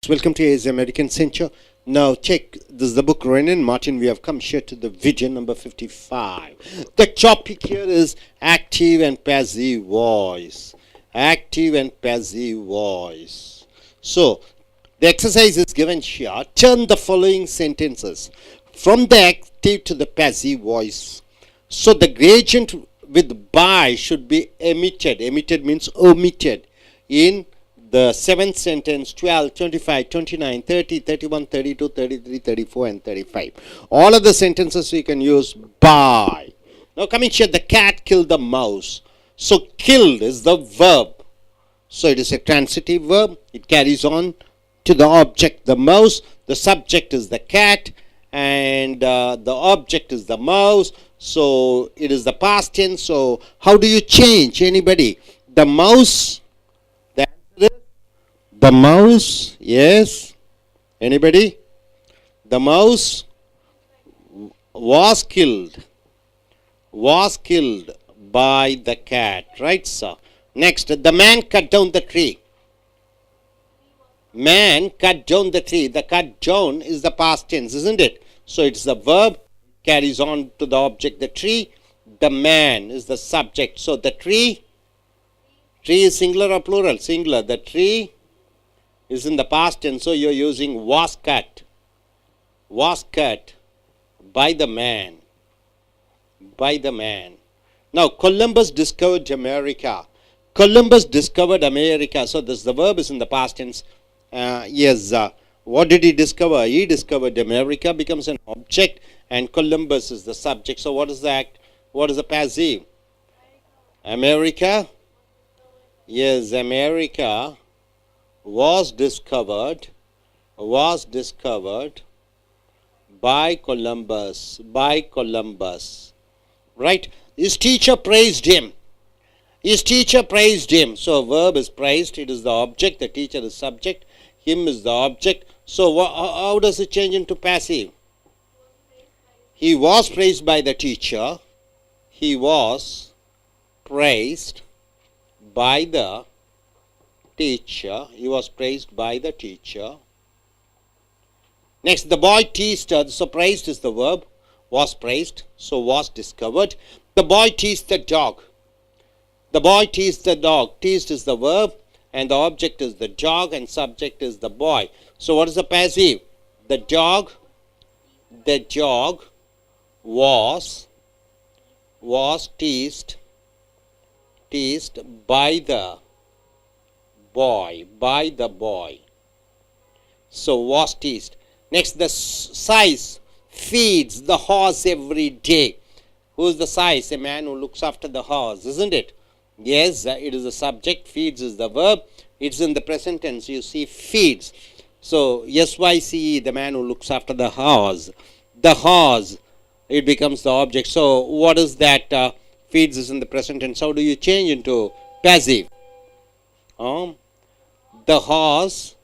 Welcome to AS American Center. Now check, this is the book Renan Martin. We have come here to the video number 55. The topic here is active and passive voice. Active and passive voice. So the exercise is given here. Turn the following sentences from the active to the passive voice. So the gradient with by should be emitted. Emitted means omitted in the 7th sentence, 12, 25, 29, 30, 31, 32, 33, 34 and 35. All of the sentences we can use by. Now coming here, the cat killed the mouse. So killed is the verb. So it is a transitive verb. It carries on to the object, the mouse. The subject is the cat and the object is the mouse. So it is the past tense. So how do you change? Anybody? The mouse. The mouse, yes. Anybody? The mouse was killed by the cat, right, sir? Next, the man cut down the tree. Man cut down the tree. The cut down is the past tense, isn't it? So it's the verb, carries on to the object, the tree. The man is the subject. So the tree is singular or plural? Singular. The tree is in the past tense, so you're using was cut by the man. Now Columbus discovered America. So this the verb is in the past tense. What did he discover? He discovered America, becomes an object, and Columbus is the subject. So what is the act? What is the passive? America. Yes, America was discovered by Columbus. Right? His teacher praised him. So verb is praised. It is the object. The teacher is subject. Him is the object. So how does it change into passive? He was praised by the teacher. He was praised by the teacher. He was praised by the teacher. Next, the boy teased her. So praised is the verb. Was praised. So was discovered. The boy teased the dog. Teased is the verb. And the object is the dog. And subject is the boy. So what is the passive? The dog was teased by the boy. So was teased. Next, the size feeds the horse every day. Who is the size? A man who looks after the horse, isn't it? Yes, it is the subject. Feeds is the verb. It's in the present tense. You see feeds. So SYCE, the man who looks after the horse. The horse, it becomes the object. So what is that? Feeds is in the present tense. How do you change into passive? The horse,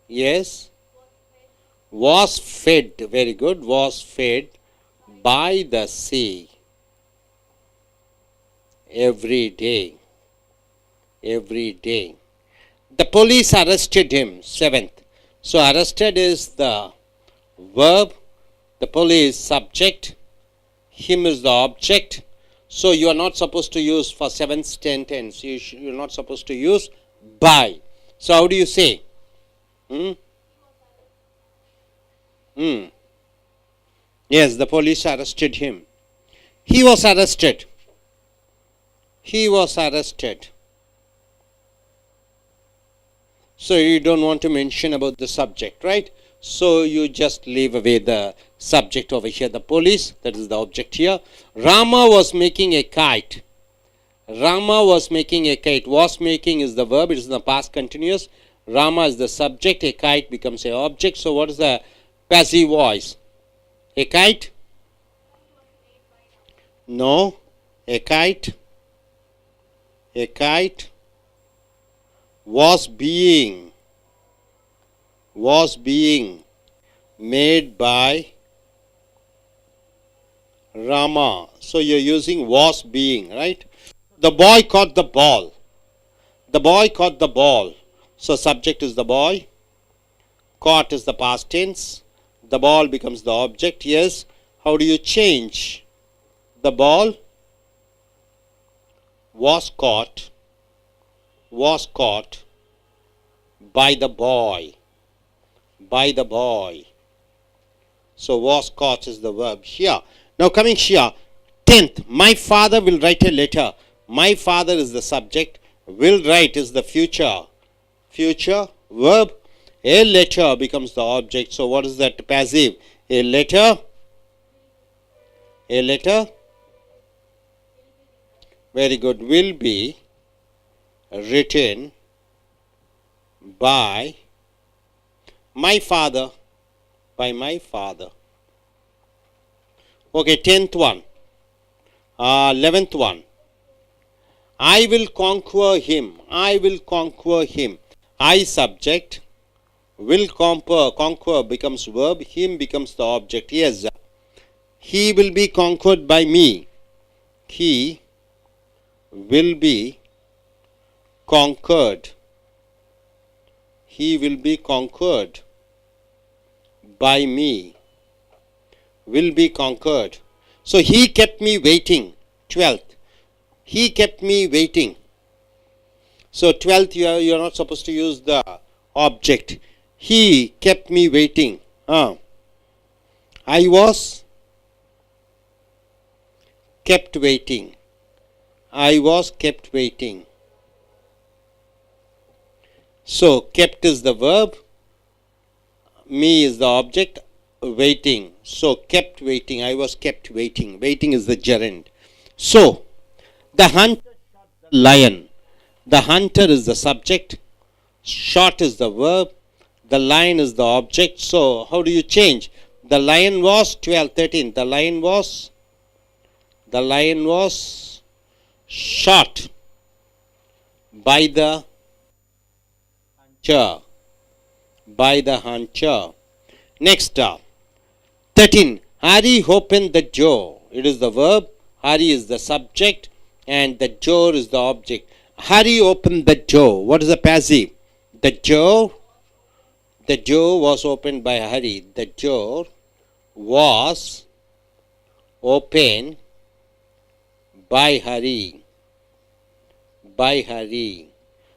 yes, was fed, very good, was fed by the sea every day. The police arrested him, 7th. So arrested is the verb, the police subject, him is the object. So you are not supposed to use for 7th sentence, you are not supposed to use by. So how do you say? Yes, the police arrested him. He was arrested. So you don't want to mention about the subject, right? So you just leave away the subject over here, the police, that is the object here. Rama was making a kite. Was making is the verb, it is in the past continuous. Rama is the subject, a kite becomes an object. So what is the passive voice? A kite? No. A kite was being made by Rama. So you're using was being, right? The boy caught the ball. So subject is the boy. caught is the past tense. The ball becomes the object. Yes. How do you change? The ball was caught by the boy. By the boy. So was caught is the verb here. Now coming here, 10th. My father will write a letter. My father is the subject. Will write is the future. Future verb. A letter becomes the object. So what is that? Passive. A letter. A letter. Very good. Will be written by my father. By my father. Okay, 10th one. 11th one. I will conquer him. I will conquer him. I subject. Will conquer becomes verb. Him becomes the object. Yes. He will be conquered by me. He will be conquered. He will be conquered by me. Will be conquered. So he kept me waiting. 12th. He kept me waiting. So 12th you are not supposed to use the object. He kept me waiting. I was kept waiting. I was kept waiting. So kept is the verb. Me is the object. Waiting. So kept waiting. I was kept waiting. Waiting is the gerund. So the hunter shot the lion. The hunter is the subject. Shot is the verb. The lion is the object. So how do you change? The lion was 12, 13. The lion was shot by the hunter. By the hunter. Next, 13. Harry opened the door. It is the verb. Harry is the subject and the door is the object. Harry opened the door. What is the passive? The door was opened by Harry. The door was opened by Harry. By Harry.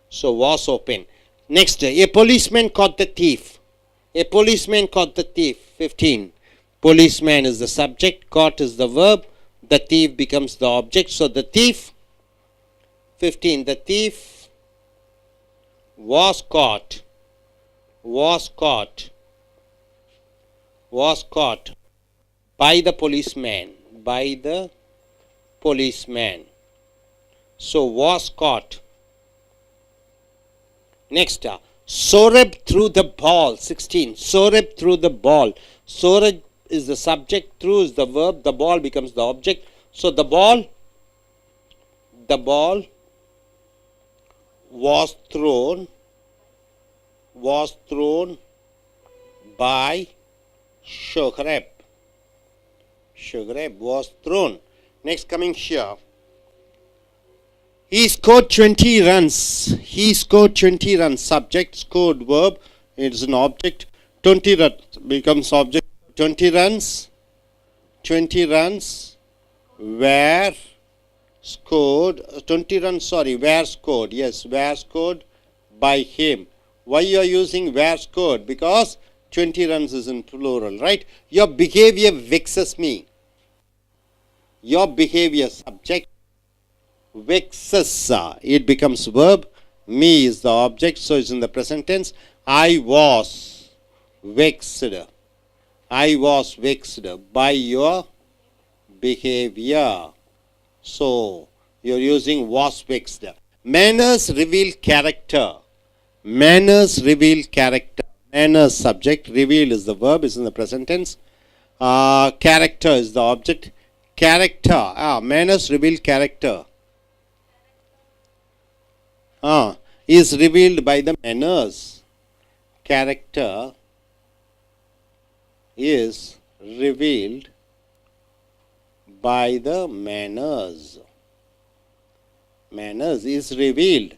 So was open. Next, a policeman caught the thief. A policeman caught the thief. 15. Policeman is the subject. Caught is the verb. The thief becomes the object. So the thief. 15. The thief was caught. Was caught. Was caught by the policeman. By the policeman. So was caught. Next, Soreb threw the ball. 16. Soreb threw the ball. Soreb is the subject. Threw is the verb. The ball becomes the object. So the ball was thrown by Shohreb. Shohreb was thrown. Next, coming here. He scored 20 runs. He scored 20 runs. Subject, scored, verb. It is an object. 20 runs becomes object. 20 runs. 20 runs were scored. 20 runs, sorry, were scored. Yes, were scored by him. Why you are using were scored? Because 20 runs is in plural, right? Your behavior vexes me. Your behavior, subject, vexes. It becomes verb. Me is the object, so it's in the present tense. I was vexed. I was vexed by your behavior. So you're using was vexed. Manners reveal character. Manners reveal character. Manners subject. Reveal is the verb. Is in the present tense. Character is the object. Character. Manners reveal character. Is revealed by the manners. Character is revealed by the manners. Manners is revealed.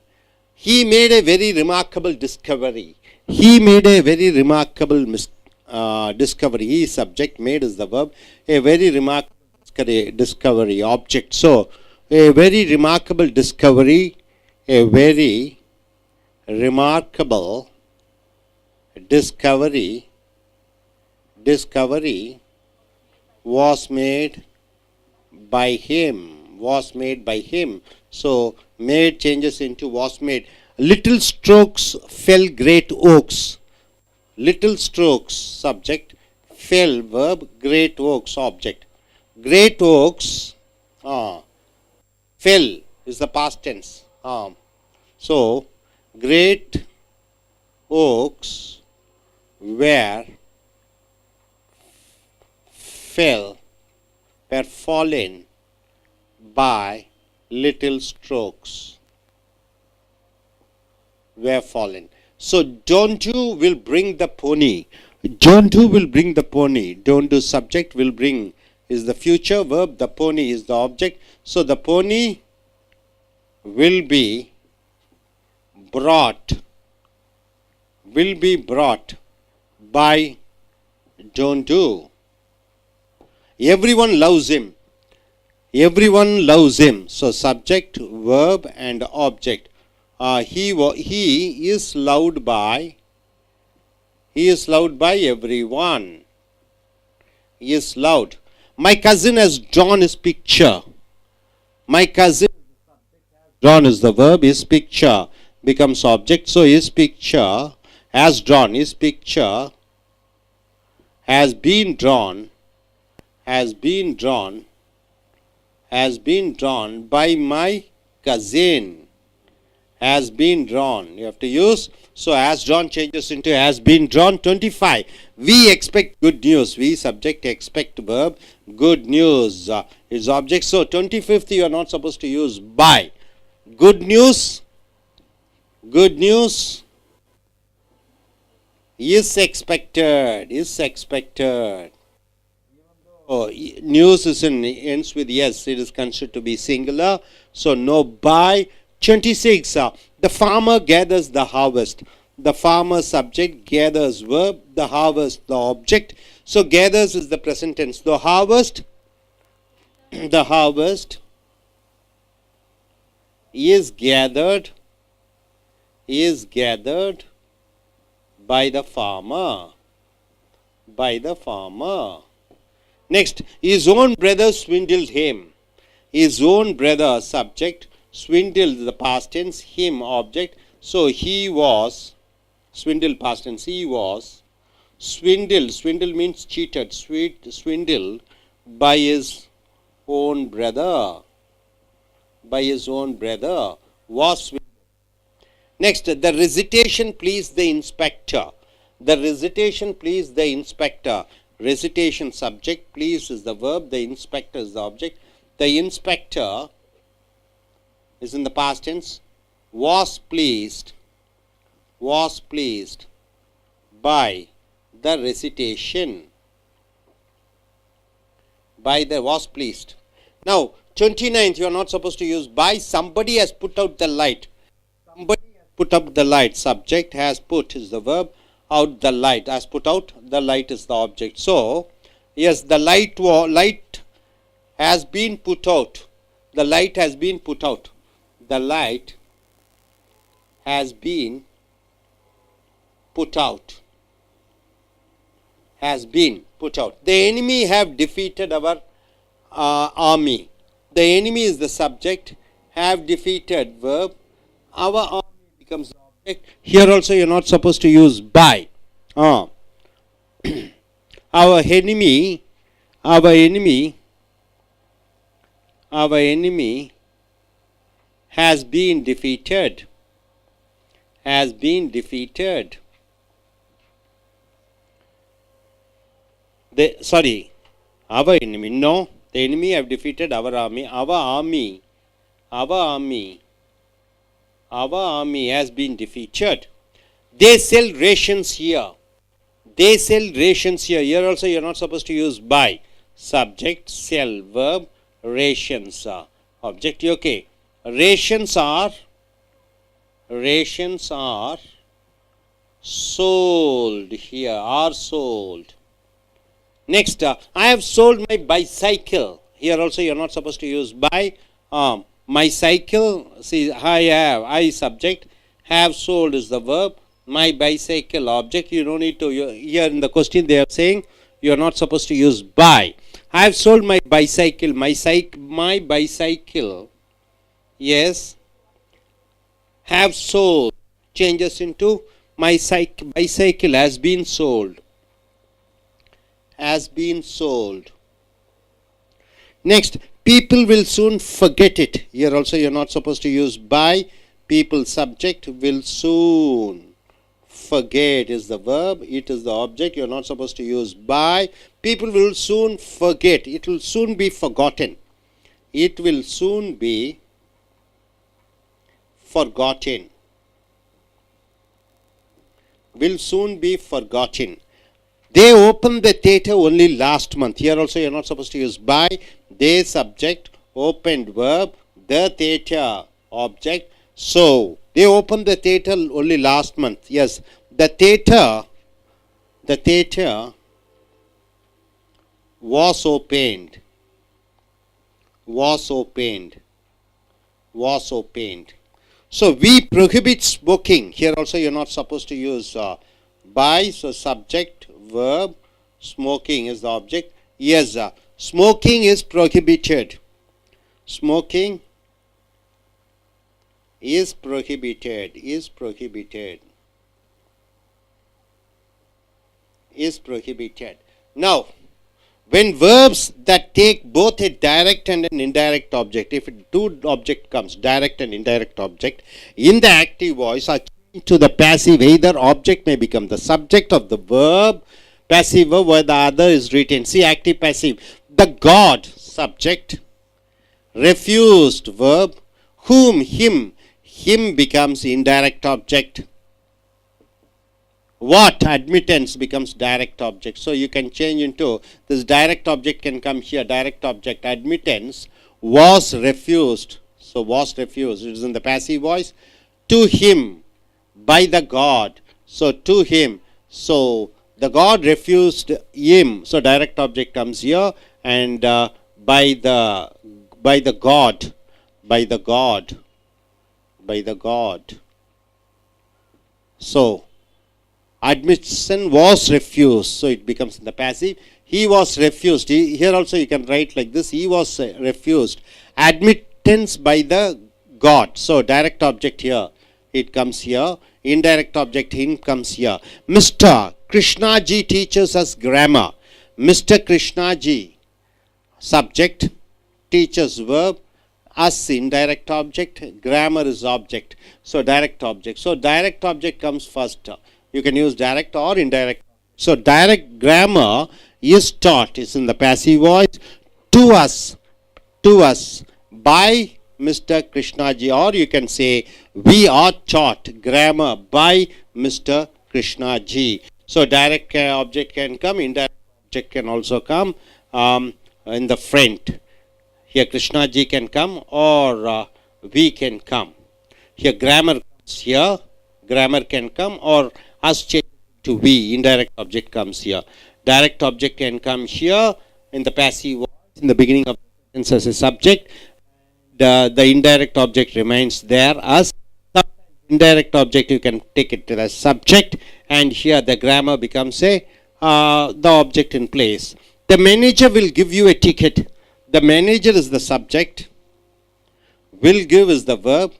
He made a very remarkable discovery. He made a very remarkable discovery. He, subject, made is the verb. A very remarkable discovery, object. So, a very remarkable discovery, a very remarkable discovery was made by him. So made changes into was made. Little strokes fell great oaks. Little strokes, subject, fell, verb, great oaks, object. Great oaks, fell is the past tense. So great oaks were fallen by little strokes. Were fallen. So don't do will bring the pony. Don't do will bring the pony. Don't do, subject, will bring is the future verb. The pony is the object. So the pony will be brought by don't do. Everyone loves him. Everyone loves him. So subject, verb and object. He is loved by everyone. He is loved. My cousin has drawn his picture. My cousin drawn is the verb. His picture becomes object. So his picture has drawn. His picture has been drawn by my cousin. Has been drawn. You have to use. So has drawn changes into has been drawn. 25. We expect good news. We, subject, expect, verb. Good news is object. So 25th you are not supposed to use by. Good news is expected. Oh, news is ends with yes. It is considered to be singular. So no by. 26. The farmer gathers the harvest. The farmer, subject, gathers, verb. The harvest, the object. So gathers is the present tense. The harvest is gathered by the farmer. Next, his own brother swindled him. His own brother, subject, swindled, the past tense, him, object. So he was, swindled, past tense, he was swindled. Swindle means cheated. Swindled by his own brother. Was swindled. Next, the recitation pleased the inspector. Recitation, subject, please is the verb. The inspector is the object. The inspector is in the past tense. Was pleased by the recitation. Was pleased. Now 29th you are not supposed to use by. Somebody has put out the light. Subject, has put is the verb. Out the light, has put out, the light is the object. So yes, the light has been put out. The light has been put out. The light has been put out. The enemy have defeated our army. The enemy is the subject. Have defeated, verb. Our army becomes the object. Here also you are not supposed to use by. Our enemy has been defeated. Our enemy. No, the enemy have defeated our army. Our army has been defeated. They sell rations here. Here also you are not supposed to use by. Subject, sell, verb, rations, object. Okay. Rations are sold here, are sold. Next, I have sold my bicycle. Here also you are not supposed to use by. My cycle, see, I have, I subject, have sold is the verb, my bicycle object. You don't need to, here in the question they are saying you are not supposed to use by. I have sold my bicycle, my bicycle, yes, have sold, changes into my bicycle has been sold. Has been sold. Next, people will soon forget it. Here also you are not supposed to use by. People subject will soon. Forget is the verb. It is the object. You are not supposed to use by. People will soon forget. It will soon be forgotten. It will soon be forgotten. Will soon be forgotten. They opened the theatre only last month. Here also you are not supposed to use by. They subject, opened verb, the theatre object. So, they opened the theatre only last month. Yes, the theatre was opened. Was opened. Was opened. So, we prohibit smoking. Here also you are not supposed to use by. So, subject, verb, smoking is the object. Yes, smoking is prohibited. Smoking is prohibited. Is prohibited. Is prohibited. Now, when verbs that take both a direct and an indirect object, if two object comes, direct and indirect object, in the active voice are changed to the passive, either object may become the subject of the verb, passive verb where the other is written. See, active, passive. The God, subject, refused verb, whom, him, him becomes indirect object. What, admittance becomes direct object. So you can change into this direct object can come here, direct object, admittance was refused. So was refused, it is in the passive voice. To him, by the God. So to him, so the God refused him. So direct object comes here, and by the God, by the God, by the God. So admission was refused, so it becomes in the passive. He was refused. Here also you can write like this. He was refused. Admittance by the God. So direct object here, it comes here. Indirect object him comes here. Mr. Krishnaji teaches us grammar. Mr. Krishnaji, subject, teaches verb, us indirect object, grammar is object. So direct object. So direct object comes first. You can use direct or indirect. So direct grammar is taught, is in the passive voice, to us, by Mr. Krishnaji, or you can say we are taught grammar by Mr. Krishnaji. So direct object can come, indirect object can also come in the front. Here Krishnaji can come, or we can come. Here grammar comes here, grammar can come, or us change to we, indirect object comes here. Direct object can come here in the passive voice, in the beginning of the sentence as a subject. The indirect object remains there as indirect object, you can take it as subject, and here the grammar becomes a the object in place. The manager will give you a ticket. The manager is the subject, will give is the verb,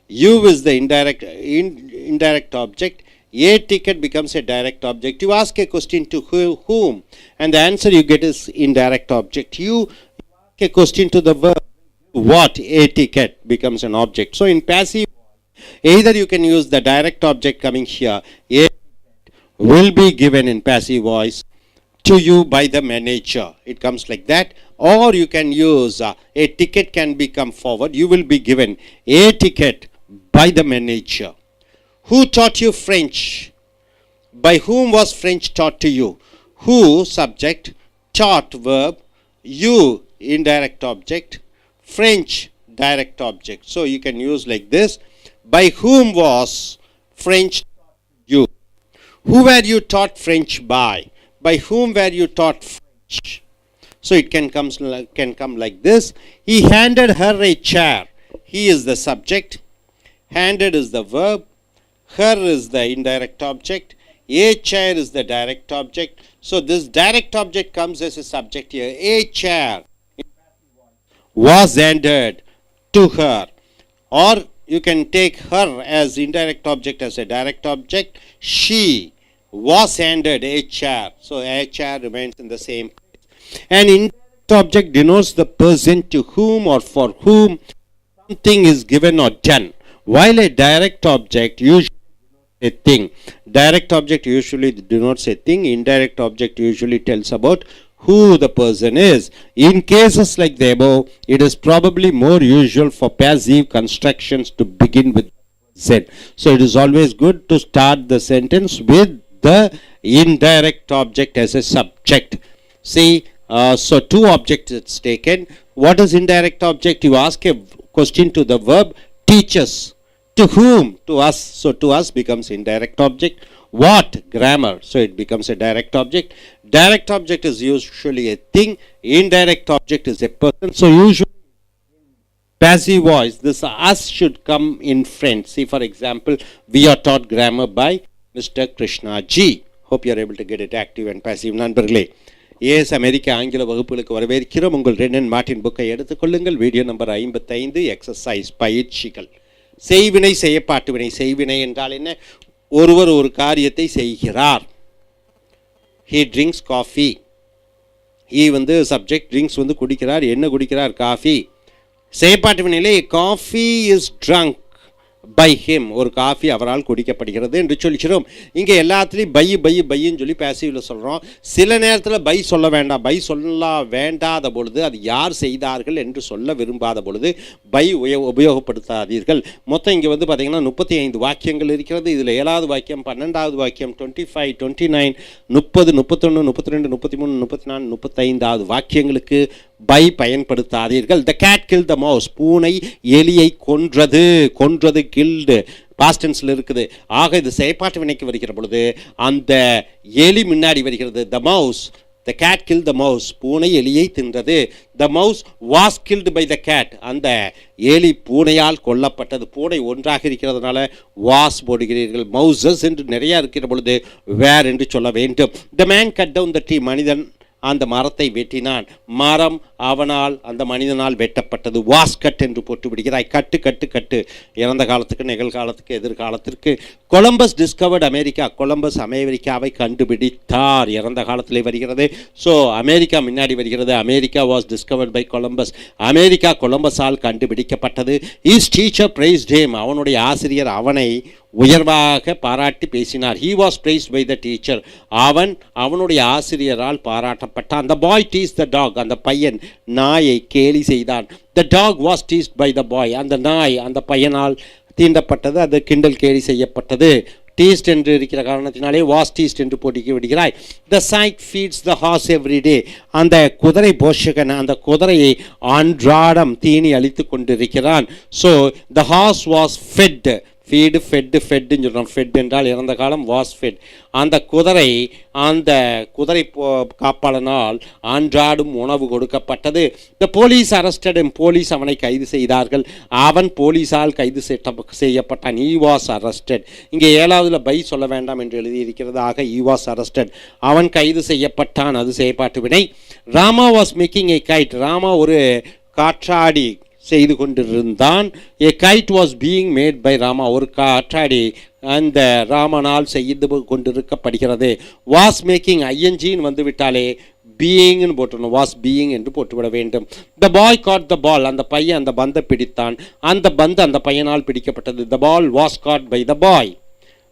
you is the indirect object. A ticket becomes a direct object. You ask a question to whom, and the answer you get is indirect object. You ask a question to the verb, what, a ticket becomes an object. So in passive, either you can use the direct object coming here, a will be given in passive voice to you by the manager. It comes like that. Or you can use a ticket can become forward. You will be given a ticket by the manager. Who taught you French? By whom was French taught to you? Who, subject, taught, verb, you, indirect object, French, direct object. So you can use like this. By whom was French taught you? Who were you taught French by? By whom were you taught French? So it can come like this. He handed her a chair. He is the subject. Handed is the verb. Her is the indirect object. A chair is the direct object. So this direct object comes as a subject here. A chair was handed to her. Or you can take her as indirect object as a direct object. She was handed a chair. So a chair remains in the same place. An indirect object denotes the person to whom or for whom something is given or done, while a direct object usually a thing. Direct object usually denotes a thing. Indirect object usually tells about who the person is. In cases like the above, it is probably more usual for passive constructions to begin with Z. So it is always good to start the sentence with the indirect object as a subject. See, so two objects it's taken. What is indirect object? You ask a question to the verb teaches. To whom? To us. So to us becomes indirect object. What? Grammar. So it becomes a direct object. Direct object is usually a thing. Indirect object is a person. So usually passive voice, this us should come in front. See, for example, we are taught grammar by Mr. Krishna G. Hope you are able to get it active and passive. நண்பர்களே, as அமெரிக்க ஆங்கில வகுப்புகளுக்கு வரவேற்கிறோம். உங்கள் Wren and Martin புக்கை எடுத்துக்கொள்ளுங்கள். Video number 55, exercise பயிற்சிகள். செய்வினை, செய்யப்பாட்டு வினை. செய்வினை என்றால் என்ன? ஒருவர் ஒரு காரியத்தை செய்கிறார். He drinks coffee. He subject, drinks குடிக்கிறார். என்ன குடிக்கிறார்? காஃபி. செய்யப்பாட்டு வினையிலே coffee is drunk by him. ஒரு காஃபி அவரால் குடிக்கப்படுகிறது என்று சொல்லிக்கிறோம். இங்கே எல்லாத்துலேயும் பையின்னு சொல்லி பேசிவில் சொல்கிறோம். சில நேரத்தில் பை சொல்ல வேண்டாம். பை சொல்ல வேண்டாத பொழுது, அது யார் செய்தார்கள் என்று சொல்ல விரும்பாத பொழுது பை உபயோகப்படுத்தாதீர்கள். மொத்தம் இங்கே பார்த்தீங்கன்னா 35 வாக்கியங்கள் இருக்கிறது. இதில் 7வது வாக்கியம், 12வது வாக்கியம், 25, 29, 30, 31, 32, 33, 34, 35வது வாக்கியங்களுக்கு by பயன்படுத்தாதீர்கள். The cat killed the mouse. பூனை எலியை கொன்றது. கில்டு பாஸ்ட் டென்ஸ்ல இருக்குது. ஆக இது செயற்பாட்டு வினைக்கு வருகிற பொழுது அந்த எலி முன்னாடி வருகிறது. The mouse, the cat killed the mouse. பூனை எலியை தின்றது. The mouse was killed by the cat. அந்த எலி பூனையால் கொல்லப்பட்டது. பூனை ஒன்றாக இருக்கிறதுனால was போடுகிறீர்கள். mouses என்று நிறைய இருக்கிற பொழுது where என்று சொல்ல வேண்டும். The man cut down the tree. மனிதன் அந்த மரத்தை வெட்டினான். மரம் அவனால், அந்த மனிதனால் வெட்டப்பட்டது. வாஸ்கட் என்று போட்டு விடுகிறாய். கட்டு இறந்த காலத்துக்கு, நிகழ்காலத்துக்கு, எதிர்காலத்திற்கு. Columbus discovered America. கொலம்பஸ் அமெரிக்காவை கண்டுபிடித்தார். இறந்த காலத்திலே வருகிறது. ஸோ அமெரிக்கா முன்னாடி வருகிறது. America was discovered by Columbus. America கொலம்பஸால் கண்டுபிடிக்கப்பட்டது. His teacher praised him. அவனுடைய ஆசிரியர் அவனை உயர்வாக பாராட்டி பேசினார். he was praised by the teacher. அவனுடைய ஆசிரியரால் பாராட்டப்பட்டான். the boy teased the dog. அந்த பையன் நாயை கேலி செய்தான். the dog was teased by the boy. அந்த நாய் அந்த பையனால் தீண்டப்பட்டது. அது கிண்டல் கேலி செய்யப்பட்டது. டீஸ்ட் என்று இருக்கிற காரணத்தினாலே வாஸ் டீஸ்ட் என்று போட்டிக்கு விடுகிறாய். the sight feeds the horse every day. அந்த குதிரை போஷகன் அந்த குதிரையை அன்றாடம் தீனி அளித்து கொண்டிருக்கிறான். so the horse was fed. Feed ஃபெட்டுன்னு சொல்கிறோம். ஃபெட் என்றால் இறந்த காலம். Was fed. அந்த குதிரை காப்பாளனால் அன்றாடும் உணவு கொடுக்கப்பட்டது. The police arrested. போலீஸ் அவனை கைது செய்தார்கள். அவன் போலீஸால் கைது செய்யப்பட்டான். He was arrested. இங்கே 7வதுல பை சொல்ல வேண்டாம் என்று எழுதியிருக்கிறது. ஆக ஈ வாஸ் அரஸ்டட். அவன் கைது செய்யப்பட்டான். அது செய்யப்பாட்டு வினை. Rama was making A guide. Rama ஒரு காற்றாடி செய்து கொண்டிருந்தான். a kite was being made by Rama. ஒரு காற்றாடி அந்த ராமனால் செய்து கொண்டிருக்கப்படுகிறது. was making ஐஎன்ஜின்னு வந்துவிட்டாலே பீயிங்னு போட்டணும். வாஸ் பீயிங் என்று போட்டுவிட வேண்டும். the boy caught the ball. அந்த பையன் அந்த பந்தை பிடித்தான். அந்த பந்து அந்த பையனால் பிடிக்கப்பட்டது. the ball was caught by the boy.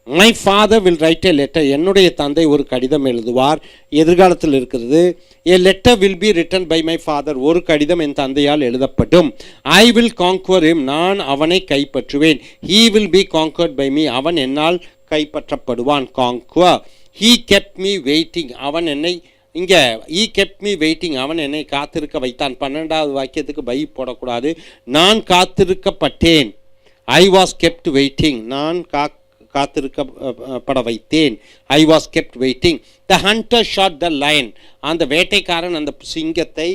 my father will write a letter. என்னுடைய தந்தை ஒரு கடிதம் எழுதுவார். எதிர்காலத்தில் இருக்கிறது. a letter will be written by my father. ஒரு கடிதம் என் தந்தையால் எழுதப்படும். I will conquer him. நான் அவனை கைப்பற்றுவேன். he will be conquered by me. அவன் என்னால் கைப்பற்றப்படுவான். conquer. he kept me waiting. அவன் என்னை இங்கே he kept me waiting. அவன் என்னை காத்திருக்க வைத்தான். 12வது வாக்கியத்துக்கு பை போடக்கூடாது. நான் காத்திருக்கப்பட்டேன். I was kept waiting. நான் காத்திருக்கப்பட வைத்தேன். I was kept waiting. The hunter shot the lion. அந்த வேட்டைக்காரன் அந்த சிங்கத்தை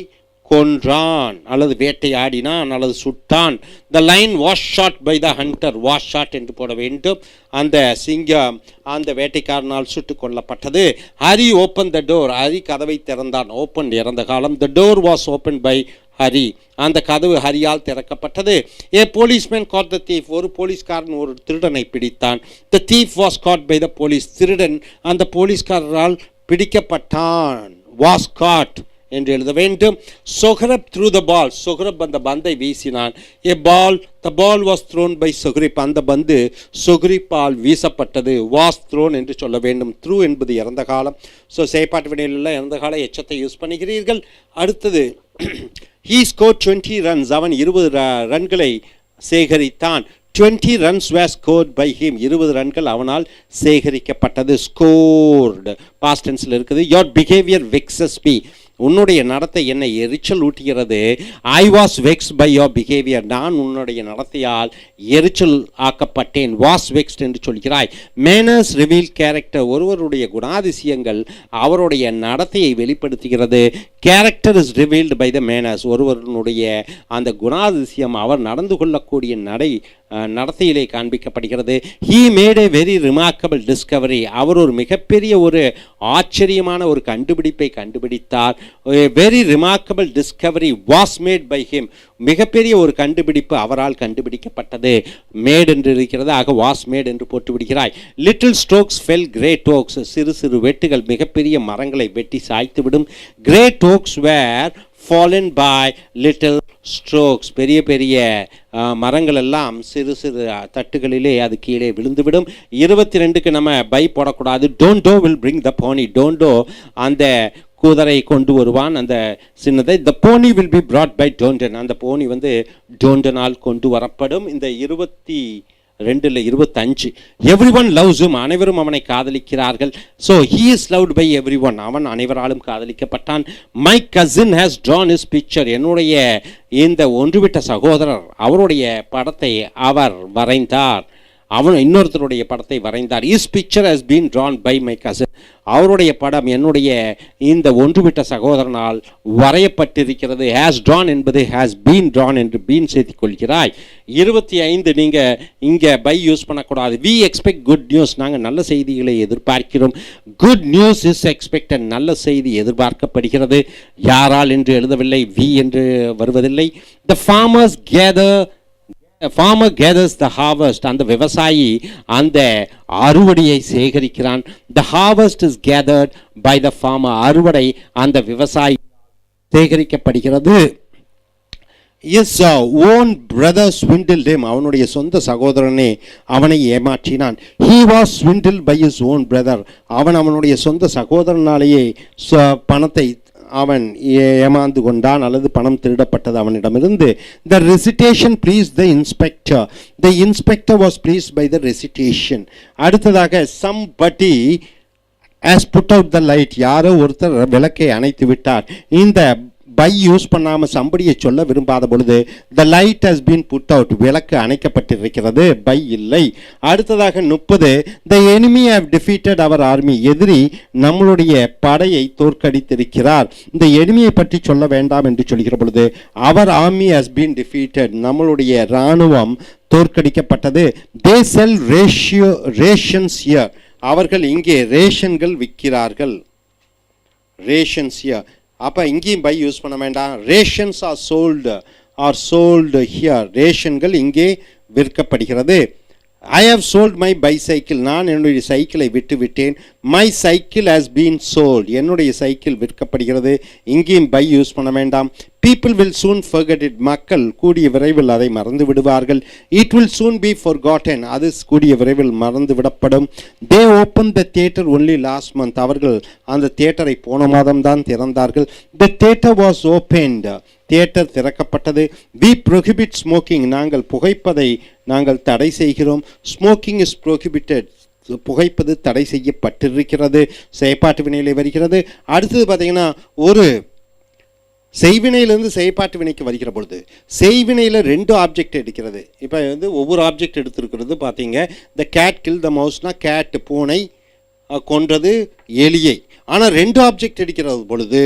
கொன்றான் அல்லது வேட்டையாடினான் அல்லது சுட்டான். The lion was shot by the hunter. Was shot என்று போட வேண்டும். அந்த சிங்கம் அந்த வேட்டைக்காரனால் சுட்டு கொல்லப்பட்டது. Hari open the door. Hari கதவை திறந்தான். ஓப்பன் இறந்த காலம். The door was open by Hari. அந்த கதவு ஹரியால் திறக்கப்பட்டது. A policeman caught the thief. ஒரு போலீஸ்காரன் ஒரு திருடனை பிடித்தான். த thief was caught by the police. திருடன் அந்த போலீஸ்காரரால் பிடிக்கப்பட்டான். வாஸ் காட் என்று எழுத வேண்டும். சொஹ்ரப் த்ரூ த பால். சொஹ்ரப் அந்த பந்தை வீசினான். ஏ பால், த பால் வாஸ் த்ரோன் பை சொஹ்ரிப். அந்த பந்து சொஹ்ரிப்பால் வீசப்பட்டது. வாஸ் த்ரோன் என்று சொல்ல வேண்டும். த்ரூ என்பது இறந்த காலம். ஸோ செயற்பாட்டு வினையில் இறந்த கால எச்சத்தை யூஸ் பண்ணுகிறீர்கள். அடுத்தது he scored 20 runs. அவன் 20 ரன்களை சேகரித்தான். 20 runs were scored by him. 20 ரன்கள் அவனால் சேகரிக்கப்பட்டது. scored past tenseல இருக்குது. your behavior vexes me. உன்னுடைய நடத்தை என்னை எரிச்சல் ஊட்டுகிறது. I was vexed by your behaviour. நான் உன்னுடைய நடத்தையால் எரிச்சல் ஆக்கப்பட்டேன். வாஸ் வெக்ஸ்ட் என்று சொல்கிறாய். Manners reveal character. ஒருவருடைய குணாதிசயங்கள் அவருடைய நடத்தையை வெளிப்படுத்துகிறது. Character is revealed by the manners. ஒருவருடைய அந்த குணாதிசயம் அவர் நடந்து கொள்ளக்கூடிய நடத்தையிலே காண்பிக்கப்படுகிறது. He made a very remarkable discovery. அவர் ஒரு மிகப்பெரிய ஒரு ஆச்சரியமான ஒரு கண்டுபிடிப்பை கண்டுபிடித்தார். Very remarkable discovery was made by him. மிகப்பெரிய ஒரு கண்டுபிடிப்பு அவரால் கண்டுபிடிக்கப்பட்டது. மேட் என்று இருக்கிறது. ஆக வாஸ் மேட் என்று போட்டு விடுகிறாய். Little strokes fell great oaks. சிறு சிறு வெட்டுகள் மிகப்பெரிய மரங்களை வெட்டி சாய்த்துவிடும். Great oaks were fallen by little strokes. பெரிய பெரிய மரங்கள் எல்லாம் சிறு சிறு தட்டுகளிலே அது கீழே விழுந்துவிடும். 22க்கு நம்ம பை போடக்கூடாது. Tonto will bring the pony. Tonto அந்த குதிரை கொண்டு வருவான் அந்த சின்னதை. The pony will be brought by Tonto. அந்த போனி டோண்டனால் கொண்டு வரப்படும். இந்த 25 எவ்ரி ஒன் லவ்ஸ் ஹிம். அனைவரும் அவனை காதலிக்கிறார்கள். So he is loved by everyone. அவன் அனைவராலும் காதலிக்கப்பட்டான். My cousin has drawn his picture. என்னுடைய இந்த ஒன்றுவிட்ட சகோதரர் அவருடைய படத்தை அவர் வரைந்தார். அவன் இன்னொருத்தருடைய படத்தை வரைந்தார். Is picture has been drawn by my cousin. அவருடைய படம் என்னுடைய இந்த ஒன்றுவிட்ட சகோதரனால் வரையப்பட்டிருக்கிறது. ஹேஸ் ட்ரான் என்பது ஹேஸ் பீன் ட்ரான் என்று பீன் சேர்த்துக் கொள்கிறாய். 25 நீங்கள் இங்கே பை யூஸ் பண்ணக்கூடாது. We expect good news. நாங்கள் நல்ல செய்திகளை எதிர்பார்க்கிறோம். Good news is expected. நல்ல செய்தி எதிர்பார்க்கப்படுகிறது. யாரால் என்று எழுதவில்லை. வி என்று வருவதில்லை. த farmer gathers the harvest. அந்த விவசாயி அந்த அறுவடையை சேகரிக்கிறான். the harvest is gathered by the farmer. அறுவடை அந்த விவசாயி சேகரிக்கப்படுகிறது. His own brother swindled him. அவனுடைய சொந்த சகோதரனே அவனை ஏமாற்றினான். he was swindled by his own brother. அவனுடைய சொந்த சகோதரனாலேயே பணத்தை அவன் ஏமாந்து கொண்டான் அல்லது பணம் திருடப்பட்டது அவனிடமிருந்து. The recitation pleased the inspector. The inspector was pleased by the recitation. அடுத்ததாக somebody has put out the light. யாரோ ஒருத்தர் விளக்கை அணைத்து விட்டார். இந்த பை யூஸ் பண்ணாமல் சம்படியை சொல்ல விரும்பாத பொழுது the light has been put out. விளக்கு அணைக்கப்பட்டிருக்கிறது. பை இல்லை. அடுத்ததாக 30 the enemy have defeated our army. எதிரி நம்மளுடைய படையை தோற்கடித்திருக்கிறார். இந்த எனிமியை பற்றி சொல்ல வேண்டாம் என்று சொல்கிற பொழுது our army has been defeated. நம்மளுடைய இராணுவம் தோற்கடிக்கப்பட்டது. they sell rations here. அவர்கள் இங்கே ரேஷன்கள் விற்கிறார்கள். rations here. அப்போ இங்கேயும் பை யூஸ் பண்ண வேண்டாம். Rations are sold here. ரேஷன்கள் இங்கே விற்கப்படுகிறது. I have sold my bicycle. நான் என்னுடைய சைக்கிளை விட்டு விட்டேன். My cycle has been sold. என்னுடைய சைக்கிள் விற்கப்படுகிறது. இங்கேயும் பை யூஸ் பண்ண வேண்டாம். people will soon forget it. மக்கள் கூடிய விரைவில் அதை மறந்து விடுவார்கள். it will soon be forgotten. அது கூடிய விரைவில் மறந்து விடப்படும். they opened the theater only last month. அவர்கள் அந்த தியேட்டரை போன மாதம் தான் திறந்தார்கள். the theater was opened. Theatre திறக்கப்பட்டது. we prohibit smoking. நாங்கள் புகைப்பதை நாங்கள் தடை செய்கிறோம். smoking is prohibited. புகைப்பது தடை செய்யப்பட்டிருக்கிறது. செயற்பாட்டு வினையிலே வருகிறது. அடுத்தது பார்த்தீங்கன்னா ஒரு செய்வினையிலிருந்து செயற்பாட்டு வினைக்கு வருகிற பொழுது செய்வினையில் 2 ஆப்ஜெக்ட் எடுக்கிறது. இப்போ வந்து ஒவ்வொரு ஆப்ஜெக்ட் எடுத்துருக்கிறது பார்த்தீங்க. த கேட் கில் த மவுஸ்னா கேட் பூனை கொன்றது எலியை. ஆனால் 2 ஆப்ஜெக்ட் எடுக்கிறது பொழுது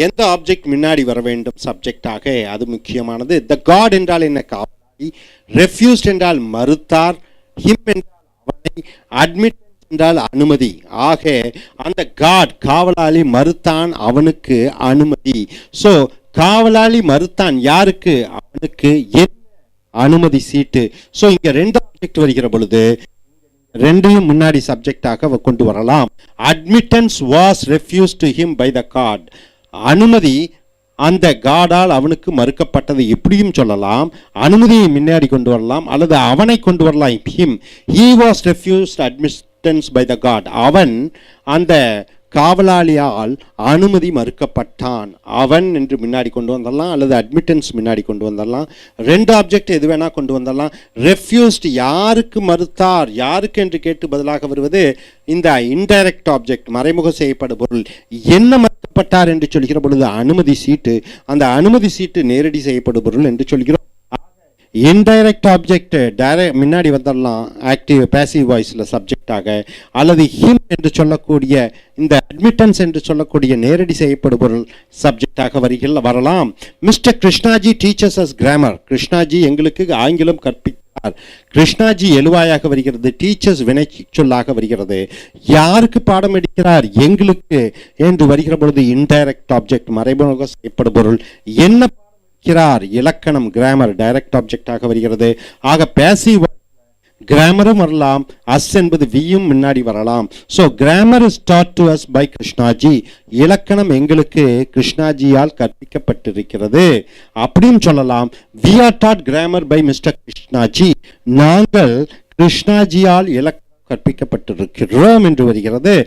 எந்த ஆப்ஜெக்ட் முன்னாடி வர வேண்டும் சப்ஜெக்டாக, அது முக்கியமானது. த காட் என்றால் என்ன? காவலாளி. ரெஃப்யூஸ்ட் என்றால் மறுத்தார். ஹிம் என்றால் அவனை. அட்மிட் என்றால் அனுமதி. ஆக அந்த காட் காவலாளி மறுத்தான், அவனுக்கு அனுமதி. ஸோ காவலாளி மறுத்தான் யாருக்கு? அவனுக்கு. அனுமதி சீட்டு. ஸோ இங்க 2 ஆப்ஜெக்ட் வருகிற பொழுது 2 முன்னாடி சப்ஜெக்டாக கொண்டு வரலாம். Admittance was refused to him by the guard. அனுமதி அந்த காடால் அவனுக்கு மறுக்கப்பட்டது இப்படியும் சொல்லலாம். அனுமதியை முன்னாடி கொண்டு வரலாம் அல்லது அவனை கொண்டு வரலாம். Him, he was refused admittance by the god. அவன் அந்த காவலாளியால் அனுமதி மறுக்கப்பட்டான். அவன் என்று முன்னாடி கொண்டு வந்துடலாம் அல்லது அட்மிட்டன்ஸ் முன்னாடி கொண்டு வந்துடலாம். 2 ஆப்ஜெக்ட் எது வேணா கொண்டு வந்துடலாம். ரெஃப்யூஸ்ட் யாருக்கு மறுத்தார், யாருக்கு என்று கேட்டு பதிலாக வருவது இந்த இன்டைரக்ட் ஆப்ஜெக்ட், மறைமுக செய்யப்படும் பொருள். என்ன மறுக்கப்பட்டார் என்று சொல்கிற பொழுது அனுமதி சீட்டு. அந்த அனுமதி சீட்டு நேரடி செய்யப்படும் பொருள் என்று சொல்கிறோம். இன்டைரக்ட் ஆப்ஜெக்ட் முன்னாடி வந்துடலாம் ஆக்டிவ் பேசிவ் வாய்ஸில் சப்ஜெக்டாக, அல்லது ஹிம் என்று சொல்லக்கூடிய இந்த அட்மிட்டன்ஸ் என்று சொல்லக்கூடிய நேரடி செய்யப்படும் பொருள் சப்ஜெக்டாக வரலாம். Mister Krishnaji teaches us grammar. Krishnaji எங்களுக்கு ஆங்கிலம் கற்பித்தார். கிருஷ்ணாஜி எழுவாயாக வருகிறது. டீச்சர்ஸ் வினை சொல்லாக வருகிறது. யாருக்கு பாடம் எடுக்கிறார்? எங்களுக்கு என்று வருகிற பொழுது இன்டைரக்ட் ஆப்ஜெக்ட், மறைமுக செய்யப்படும் பொருள். என்ன இருக்கிறார்? இலக்கணம், கிராமர் டைரக்ட் ஆப்ஜெக்டாக வருகிறது. ஆக பேசிவ் கிராமரும் வரலாம். அஸ் என்பது வியும் முன்னாடி வரலாம். So grammar is taught to us by Krishnaji. இலக்கணம் எங்களுக்கு கிருஷ்ணாஜியால் கற்பிக்கப்பட்டிருக்கிறது அப்படின்னு சொல்லலாம். We are taught grammar by mister Krishnaji. நாங்கள் கிருஷ்ணாஜியால் இலக்கணம் கற்பிக்கப்பட்டிருக்கிறோம் என்று வருகிறது.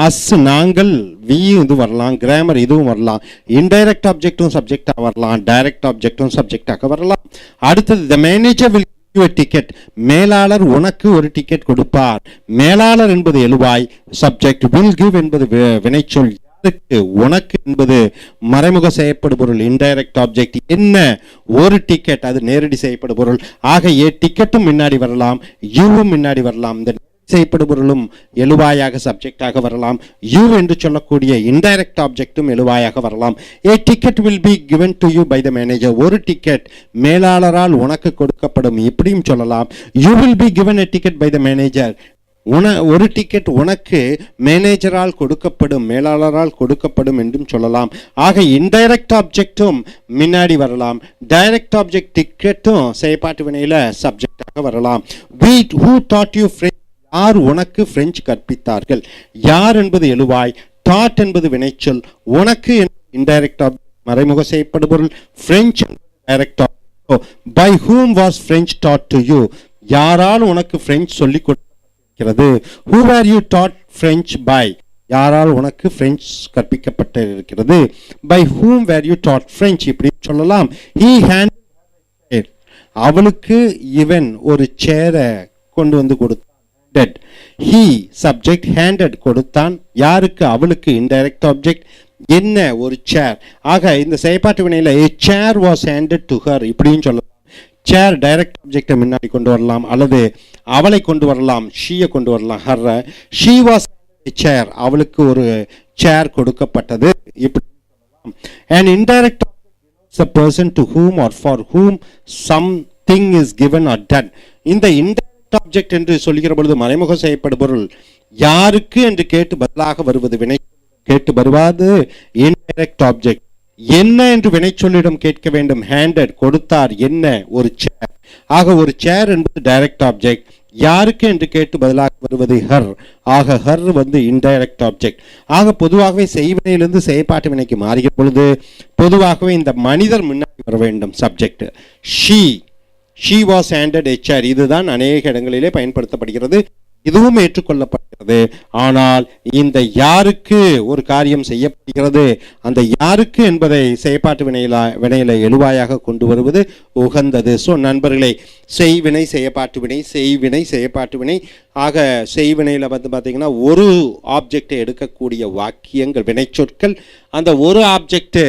அஸ் நாங்கள், வி இது வரலாம், கிராமர் இதுவும் வரலாம். இன்டைரக்ட் ஆப்ஜெக்டும் சப்ஜெக்டாக வரலாம், டைரக்ட் ஆப்ஜெக்டும் சப்ஜெக்டாக வரலாம். அடுத்தது the manager will give a ticket. மேலாளர் உனக்கு ஒரு டிக்கெட் கொடுப்பார். மேலாளர் என்பது எழுவாய், சப்ஜெக்ட். வில் கிவ் என்பது வினைச்சொல். உனக்கு என்பது மறைமுக செய்யப்படும் பொருள், இன்டைரக்ட் ஆப்ஜெக்ட். என்ன? ஒரு டிக்கெட், அது நேரடி செய்யப்படும் பொருள். ஆக டிக்கெட்டும் முன்னாடி வரலாம், யூவும் முன்னாடி வரலாம். இந்த செய்யப்படும் பொருளும் எழுவாயாக சப்ஜெக்டாக வரலாம். யூ என்று சொல்லக்கூடிய இன்டைரக்ட் ஆப்ஜெக்டும் எழுவாயாக வரலாம். A ticket will be given to you by the manager. ஒரு டிக்கெட் மேலாளரால் உனக்கு கொடுக்கப்படும் இப்படியும் சொல்லலாம். You will be given a ticket by the manager. ஒரு டிக்கெட் உனக்கு மேனேஜரால் கொடுக்கப்படும், மேலாளரால் கொடுக்கப்படும் என்றும் சொல்லலாம். ஆக இன்டைரக்ட் ஆப்ஜெக்டும் முன்னாடி வரலாம். டைரக்ட் ஆப்ஜெக்ட் டிக்கெட்டும் செயற்பாட்டு வினையில சப்ஜெக்டாக வரலாம். Who taught you French? யார் உனக்கு பிரெஞ்சு கற்பித்தார்கள்? யார் என்பது எழுவாய், டாட் என்பது வினைச்சொல், உனக்கு இன்டைரக்ட் ஆப்ஜெக்ட் மறைமுக செய்யப்படும் பொருள், French direct object. By whom was French taught to you? யாரால் உனக்கு பிரெஞ்சு சொல்லிக் கொடுக்கிறது? who were you taught French by? யாரால் உனக்கு French கற்பிக்கப்பட்டிருக்கிறது? by whom were you taught French இப்படி சொல்லலாம். he handed, அவளுக்கு இவன் ஒரு சேரை கொண்டு வந்து கொடுத்தான். he subject, handed கொடுத்தான். யாருக்கு? அவளுக்கு இன்டைரக்ட் ஆப்ஜெக்ட். என்ன? ஒரு சேர். ஆக இந்த செயற்பாட்டு வினையில a chair was handed to her இப்படியும் சொல்லலாம். சேர் டைரக்ட் ஆப்ஜெக்டை முன்னாடி கொண்டு வரலாம் அல்லது அவளை கொண்டு வரலாம், ஷீயை கொண்டு வரலாம், her. she was a chair, அவளுக்கு ஒரு சேர் கொடுக்கப்பட்டது இப்படி சொல்லலாம். an indirect object is a person to whom or for whom something is given or done. இந்த ஆப்ஜெக்ட் என்று சொல்லுகிற பொழுது மறைமுக செய்யப்படும் பொருள். யாருக்கு என்று கேட்டு பதிலாக வருவது வினை, கேட்டு வருவது இன்டைரக்ட் ஆப்ஜெக்ட். என்ன என்று வினைச்சொல்லிடம் கேட்க வேண்டும். ஹேண்டட் கொடுத்தார். என்ன? ஒரு சேர். ஆக ஒரு சேர் என்பது டைரக்ட் ஆப்ஜெக்ட். யாருக்கு என்று கேட்டு பதிலாக வருவது ஹர். ஆக ஹர் வந்து இன்டைரக்ட் ஆப்ஜெக்ட். ஆக பொதுவாகவே செய்வினையிலிருந்து செயற்பாட்டு வினைக்கு மாறுகிற பொழுது பொதுவாகவே இந்த மனிதர் முன்னாடி வர வேண்டும் subject. she was handed a chair. இதுதான் அநேக இடங்களிலே பயன்படுத்தப்படுகிறது. இதுவும் ஏற்றுக்கொள்ளப்படுகிறது. ஆனால் இந்த யாருக்கு ஒரு காரியம் செய்யப்படுகிறது, அந்த யாருக்கு என்பதை செயற்பாட்டு வினையில எழுவாயாக கொண்டு வருவது உகந்தது. ஸோ நண்பர்களே, செய்வினை செயற்பாட்டு வினை, செய்வினை செயற்பாட்டு வினை ஆக செய்வினையில் பார்த்தீங்கன்னா ஒரு ஆப்ஜெக்டை எடுக்கக்கூடிய வாக்கியங்கள் வினைச்சொற்கள், அந்த ஒரு ஆப்ஜெக்ட்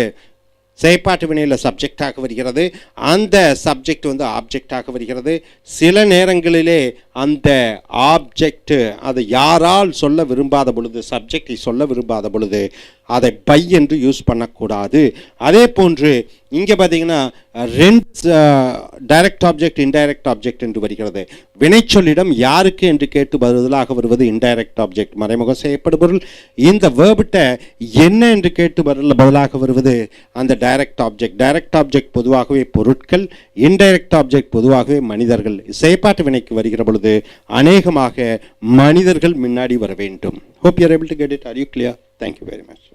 செயற்பாட்டு வினையில் சப்ஜெக்டாக வருகிறது, அந்த சப்ஜெக்ட் ஆப்ஜெக்டாக வருகிறது. சில நேரங்களிலே அந்த ஆப்ஜெக்ட் அதை யாரால் சொல்ல விரும்பாத பொழுது, சப்ஜெக்டை சொல்ல விரும்பாத பொழுது அதை பை என்று யூஸ் பண்ணக்கூடாது. அதே போன்று இங்கே பார்த்தீங்கன்னா ரெண்டு டைரக்ட் ஆப்ஜெக்ட் இன்டைரக்ட் ஆப்ஜெக்ட் என்று வருகிறது. வினைச்சொல்லிடம் யாருக்கு என்று கேட்டு பதிலாக வருவது இன்டைரக்ட் ஆப்ஜெக்ட், மறைமுகம் செய்யப்படுபொருள். இந்த வேர்பிட்ட என்ன என்று கேட்டு பதிலாக வருவது அந்த டைரக்ட் ஆப்ஜெக்ட். டைரக்ட் ஆப்ஜெக்ட் பொதுவாகவே பொருட்கள், இன்டைரக்ட் ஆப்ஜெக்ட் பொதுவாகவே மனிதர்கள். செயற்பாட்டு வினைக்கு வருகிற பொழுது அநேகமாக மனிதர்கள் முன்னாடி வர வேண்டும். Hope you are able to get it. Are you clear? Thank you very much.